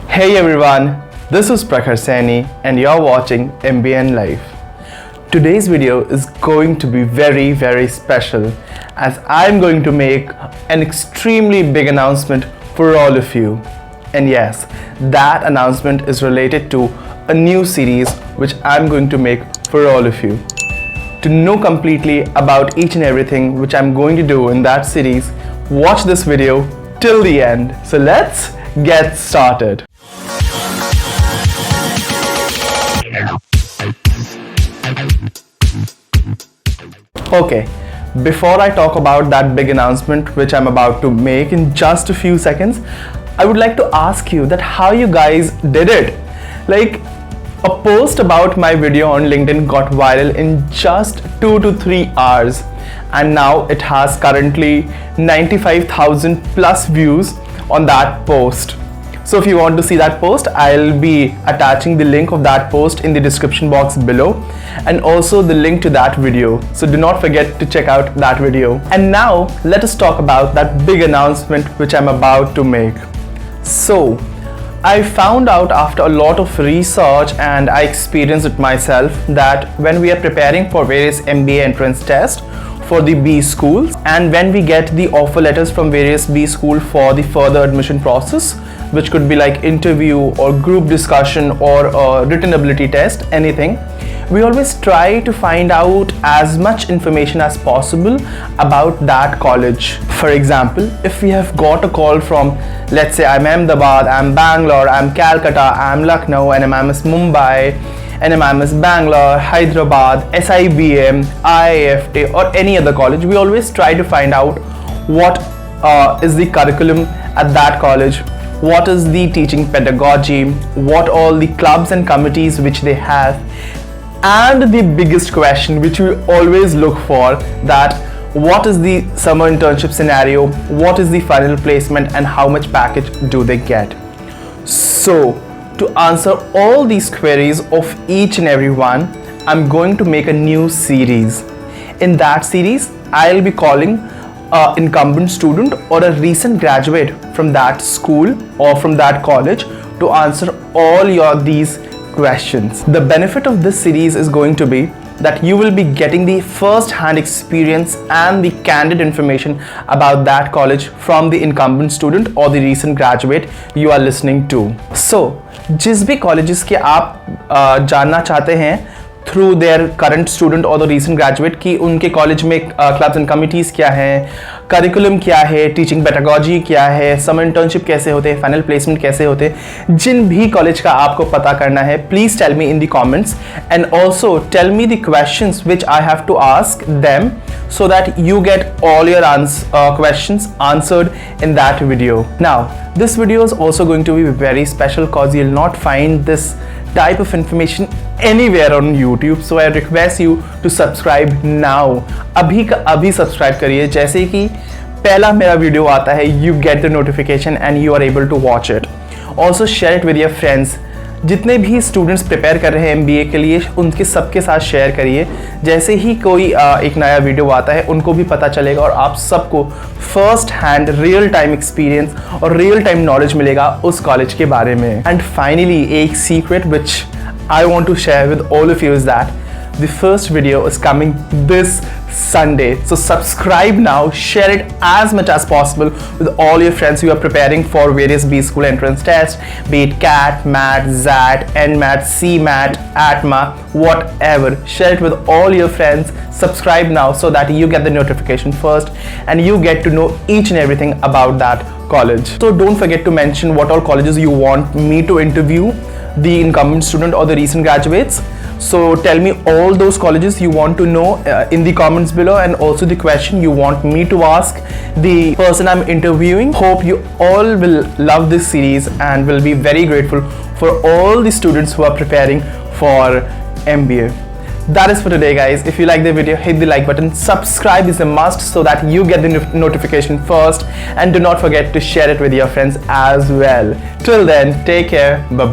Hey everyone, this is Prakhar Saini and you're watching MBN Live. Today's video is going to be very special as I'm going to make an extremely big announcement for all of you. And yes, that announcement is related to a new series which I'm going to make for all of you. To know completely about each and everything which I'm going to do in that series, watch this video till the end. So let's get started. Okay, before I talk about that big announcement which I'm about to make in just a few seconds, I would like to ask you that how you guys did it. Like, a post about my video on LinkedIn got viral in just 2 to 3 hours and now it has currently 95,000 plus views on that post. So if you want to see that post, I'll be attaching the link of that post in the description box below and also the link to that video. So do not forget to check out that video. And now let us talk about that big announcement which I'm about to make. So I found out after a lot of research and I experienced it myself that when we are preparing for various MBA entrance tests for the B schools and when we get the offer letters from various B school for the further admission process, which could be like interview or group discussion or a written ability test, anything, we always try to find out as much information as possible about that college. For example, if we have got a call from, let's say I'm Ahmedabad, I'm Bangalore, I'm Calcutta, I'm Lucknow, NMAT Mumbai, NMAT Bangalore, Hyderabad, SIBM, IIFT or any other college, we always try to find out what is the curriculum at that college, what is the teaching pedagogy, what all the clubs and committees which they have, and the biggest question which we always look for, that what is the summer internship scenario, what is the final placement and how much package do they get. So to answer all these queries of each and every one, I'm going to make a new series. In that series, I'll be calling an incumbent student or a recent graduate from that school or from that college to answer all these questions. The benefit of this series is going to be that you will be getting the first-hand experience and the candid information about that college from the incumbent student or the recent graduate you are listening to. So, जिस भी colleges के आप जानना चाहते हैं through their current student or the recent graduate कि उनके college में clubs and committees क्या हैं, curriculum क्या है, teaching pedagogy क्या है, summer internship कैसे होते हैं, final placement कैसे होते हैं, जिन भी college का आपको पता करना है, please tell me in the comments and also tell me the questions which I have to ask them so that you get all your questions answered in that video. Now, this video is also going to be very special because you'll not find this type of information anywhere on YouTube, so I request you to subscribe now. अभी का अभी subscribe करिए, जैसे कि पहला मेरा video आता है, you get the notification and you are able to watch it. Also share it with your friends. जितने भी स्टूडेंट्स प्रिपेयर कर रहे हैं MBA के लिए, उनके सबके साथ शेयर करिए. जैसे ही कोई एक नया वीडियो आता है, उनको भी पता चलेगा और आप सबको first hand real time experience और रियल टाइम नॉलेज मिलेगा उस कॉलेज के बारे में. एंड फाइनली एक secret which I want to share with all of you is that the first video is coming this Sunday. So subscribe now, share it as much as possible with all your friends who are preparing for various B school entrance tests, be it CAT, MAT, ZAT, NMAT, CMAT, ATMA, whatever. Share it with all your friends. Subscribe now so that you get the notification first and you get to know each and everything about that college. So don't forget to mention what all colleges you want me to interview the incumbent student or the recent graduates. So tell me all those colleges you want to know in the comments below and also the question you want me to ask the person I'm interviewing. Hope you all will love this series and will be very grateful for all the students who are preparing for MBA. That is for today, guys. If you like the video, hit the like button. Subscribe is a must so that you get the notification first, and do not forget to share it with your friends as well. Till then, take care. Bye bye.